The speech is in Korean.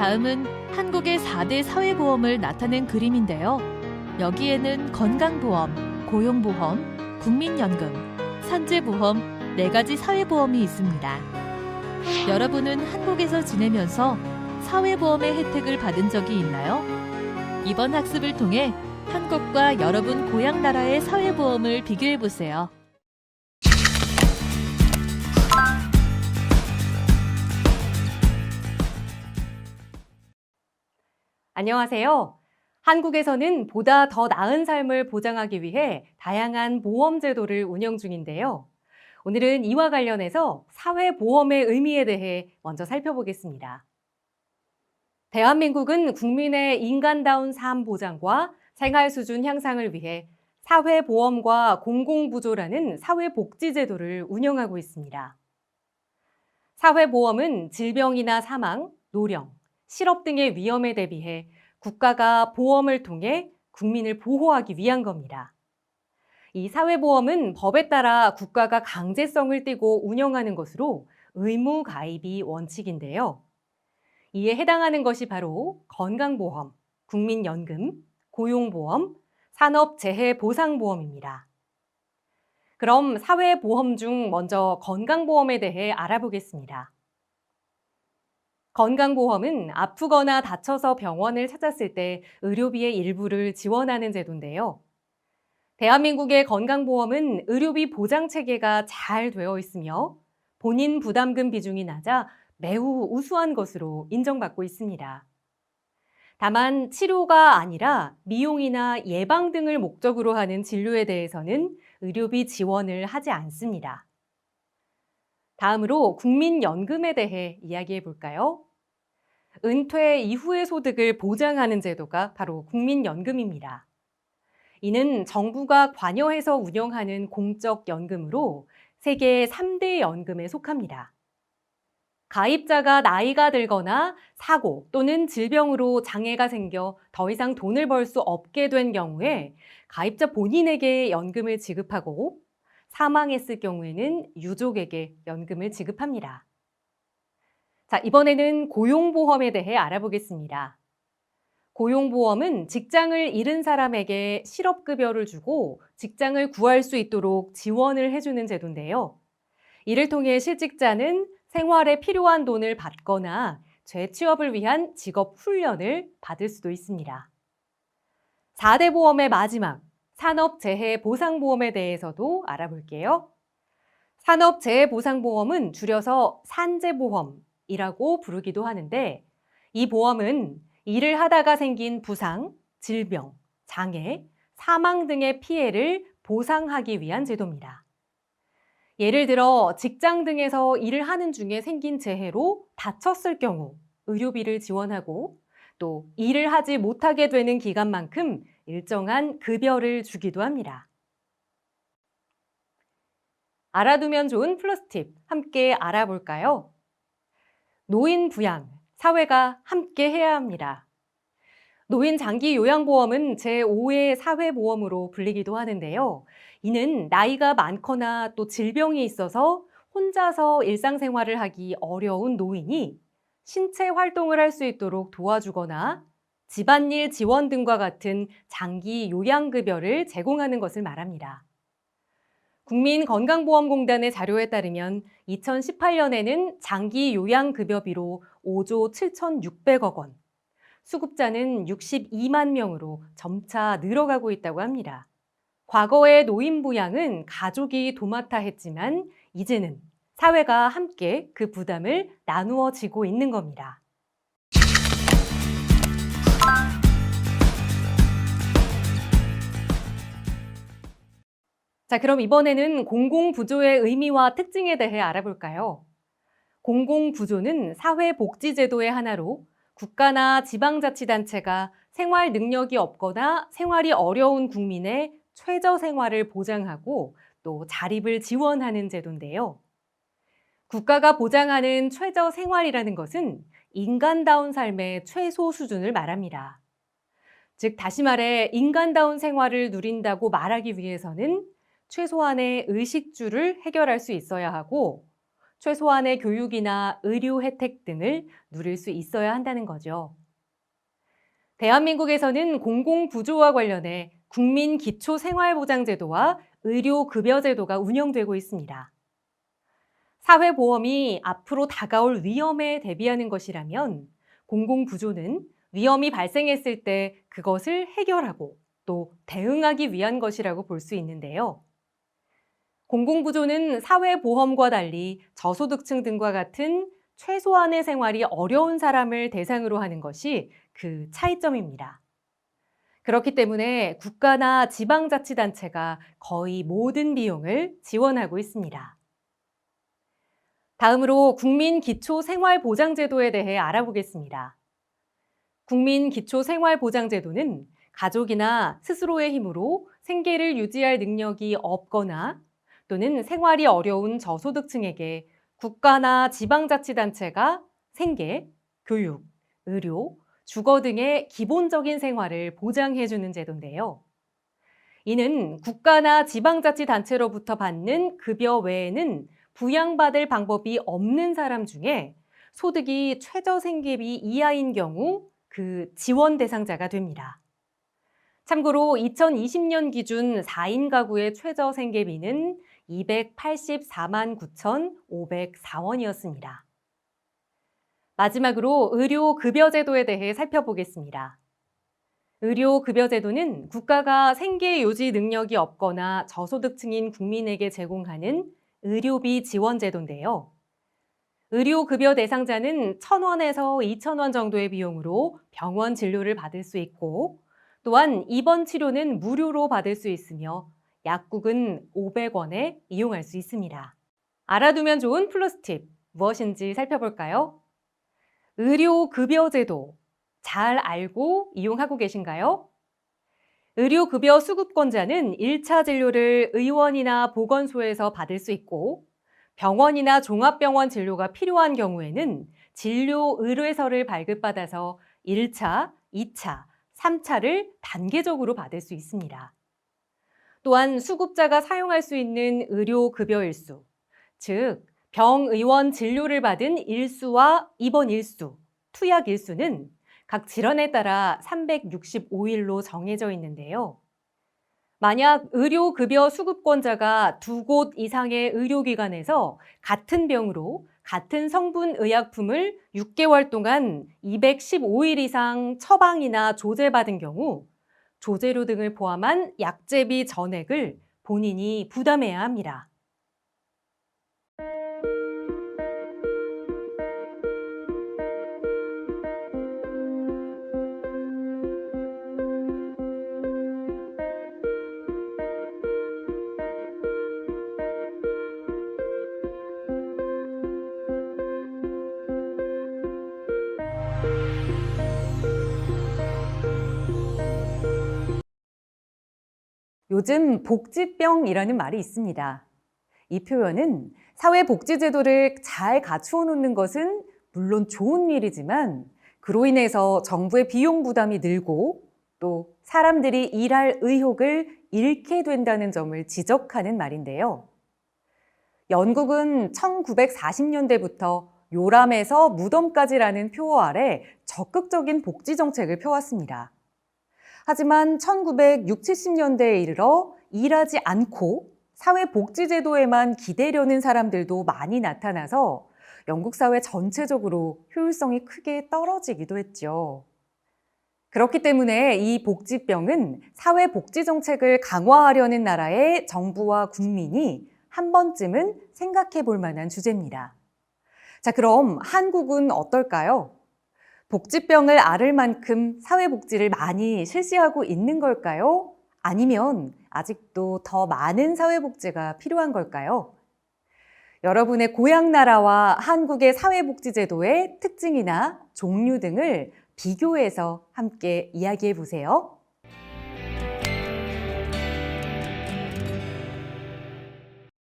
다음은 한국의 4대 사회보험을 나타낸 그림인데요. 여기에는 건강보험, 고용보험, 국민연금, 산재보험 4가지 사회보험이 있습니다. 여러분은 한국에서 지내면서 사회보험의 혜택을 받은 적이 있나요? 이번 학습을 통해 한국과 여러분 고향 나라의 사회보험을 비교해보세요. 안녕하세요. 한국에서는 보다 더 나은 삶을 보장하기 위해 다양한 보험 제도를 운영 중인데요. 오늘은 이와 관련해서 사회보험의 의미에 대해 먼저 살펴보겠습니다. 대한민국은 국민의 인간다운 삶 보장과 생활 수준 향상을 위해 사회보험과 공공부조라는 사회복지제도를 운영하고 있습니다. 사회보험은 질병이나 사망, 노령, 실업 등의 위험에 대비해 국가가 보험을 통해 국민을 보호하기 위한 겁니다. 이 사회보험은 법에 따라 국가가 강제성을 띠고 운영하는 것으로 의무 가입이 원칙인데요. 이에 해당하는 것이 바로 건강보험, 국민연금, 고용보험, 산업재해보상보험입니다. 그럼 사회보험 중 먼저 건강보험에 대해 알아보겠습니다. 건강보험은 아프거나 다쳐서 병원을 찾았을 때 의료비의 일부를 지원하는 제도인데요. 대한민국의 건강보험은 의료비 보장 체계가 잘 되어 있으며 본인 부담금 비중이 낮아 매우 우수한 것으로 인정받고 있습니다. 다만 치료가 아니라 미용이나 예방 등을 목적으로 하는 진료에 대해서는 의료비 지원을 하지 않습니다. 다음으로 국민연금에 대해 이야기해 볼까요? 은퇴 이후의 소득을 보장하는 제도가 바로 국민연금입니다. 이는 정부가 관여해서 운영하는 공적 연금으로 세계 3대 연금에 속합니다. 가입자가 나이가 들거나 사고 또는 질병으로 장애가 생겨 더 이상 돈을 벌 수 없게 된 경우에 가입자 본인에게 연금을 지급하고 사망했을 경우에는 유족에게 연금을 지급합니다. 자, 이번에는 고용보험에 대해 알아보겠습니다. 고용보험은 직장을 잃은 사람에게 실업급여를 주고 직장을 구할 수 있도록 지원을 해주는 제도인데요. 이를 통해 실직자는 생활에 필요한 돈을 받거나 재취업을 위한 직업 훈련을 받을 수도 있습니다. 4대 보험의 마지막, 산업재해보상보험에 대해서도 알아볼게요. 산업재해보상보험은 줄여서 산재보험이라고 부르기도 하는데 이 보험은 일을 하다가 생긴 부상, 질병, 장애, 사망 등의 피해를 보상하기 위한 제도입니다. 예를 들어 직장 등에서 일을 하는 중에 생긴 재해로 다쳤을 경우 의료비를 지원하고 또 일을 하지 못하게 되는 기간만큼 일정한 급여를 주기도 합니다. 알아두면 좋은 플러스 팁 함께 알아볼까요? 노인 부양, 사회가 함께 해야 합니다. 노인 장기 요양보험은 제5의 사회보험으로 불리기도 하는데요. 이는 나이가 많거나 또 질병이 있어서 혼자서 일상생활을 하기 어려운 노인이 신체 활동을 할 수 있도록 도와주거나 집안일 지원 등과 같은 장기 요양급여를 제공하는 것을 말합니다. 국민건강보험공단의 자료에 따르면 2018년에는 장기 요양급여비로 5조 7,600억 원, 수급자는 62만 명으로 점차 늘어가고 있다고 합니다. 과거의 노인 부양은 가족이 도맡아 했지만 이제는 사회가 함께 그 부담을 나누어 지고 있는 겁니다. 자, 그럼 이번에는 공공부조의 의미와 특징에 대해 알아볼까요? 공공부조는 사회복지제도의 하나로 국가나 지방자치단체가 생활 능력이 없거나 생활이 어려운 국민의 최저생활을 보장하고 또 자립을 지원하는 제도인데요. 국가가 보장하는 최저생활이라는 것은 인간다운 삶의 최소 수준을 말합니다. 즉, 다시 말해 인간다운 생활을 누린다고 말하기 위해서는 최소한의 의식주를 해결할 수 있어야 하고 최소한의 교육이나 의료 혜택 등을 누릴 수 있어야 한다는 거죠. 대한민국에서는 공공부조와 관련해 국민기초생활보장제도와 의료급여제도가 운영되고 있습니다. 사회보험이 앞으로 다가올 위험에 대비하는 것이라면 공공부조는 위험이 발생했을 때 그것을 해결하고 또 대응하기 위한 것이라고 볼 수 있는데요. 공공부조는 사회보험과 달리 저소득층 등과 같은 최소한의 생활이 어려운 사람을 대상으로 하는 것이 그 차이점입니다. 그렇기 때문에 국가나 지방자치단체가 거의 모든 비용을 지원하고 있습니다. 다음으로 국민기초생활보장제도에 대해 알아보겠습니다. 국민기초생활보장제도는 가족이나 스스로의 힘으로 생계를 유지할 능력이 없거나 또는 생활이 어려운 저소득층에게 국가나 지방자치단체가 생계, 교육, 의료, 주거 등의 기본적인 생활을 보장해주는 제도인데요. 이는 국가나 지방자치단체로부터 받는 급여 외에는 부양받을 방법이 없는 사람 중에 소득이 최저생계비 이하인 경우 그 지원 대상자가 됩니다. 참고로 2020년 기준 4인 가구의 최저생계비는 284만 9,504원이었습니다. 마지막으로 의료급여제도에 대해 살펴보겠습니다. 의료급여제도는 국가가 생계유지 능력이 없거나 저소득층인 국민에게 제공하는 의료비 지원제도인데요. 의료급여 대상자는 1,000원에서 2,000원 정도의 비용으로 병원 진료를 받을 수 있고 또한 입원 치료는 무료로 받을 수 있으며 약국은 500원에 이용할 수 있습니다. 알아두면 좋은 플러스 팁, 무엇인지 살펴볼까요? 의료급여제도 잘 알고 이용하고 계신가요? 의료급여 수급권자는 1차 진료를 의원이나 보건소에서 받을 수 있고 병원이나 종합병원 진료가 필요한 경우에는 진료 의뢰서를 발급받아서 1차, 2차, 3차를 단계적으로 받을 수 있습니다. 또한 수급자가 사용할 수 있는 의료급여 일수, 즉 병의원 진료를 받은 일수와 입원 일수, 투약 일수는 각 질환에 따라 365일로 정해져 있는데요. 만약 의료급여 수급권자가 2곳 이상의 의료기관에서 같은 병으로 같은 성분 의약품을 6개월 동안 215일 이상 처방이나 조제받은 경우 조제료 등을 포함한 약제비 전액을 본인이 부담해야 합니다. 요즘 복지병이라는 말이 있습니다. 이 표현은 사회복지제도를 잘 갖추어 놓는 것은 물론 좋은 일이지만 그로 인해서 정부의 비용 부담이 늘고 또 사람들이 일할 의욕을 잃게 된다는 점을 지적하는 말인데요. 영국은 1940년대부터 요람에서 무덤까지라는 표어 아래 적극적인 복지 정책을 펴왔습니다. 하지만 1960, 70년대에 이르러 일하지 않고 사회복지제도에만 기대려는 사람들도 많이 나타나서 영국 사회 전체적으로 효율성이 크게 떨어지기도 했죠. 그렇기 때문에 이 복지병은 사회복지정책을 강화하려는 나라의 정부와 국민이 한 번쯤은 생각해 볼 만한 주제입니다. 자, 그럼 한국은 어떨까요? 복지병을 앓을 만큼 사회복지를 많이 실시하고 있는 걸까요? 아니면 아직도 더 많은 사회복지가 필요한 걸까요? 여러분의 고향 나라와 한국의 사회복지제도의 특징이나 종류 등을 비교해서 함께 이야기해 보세요.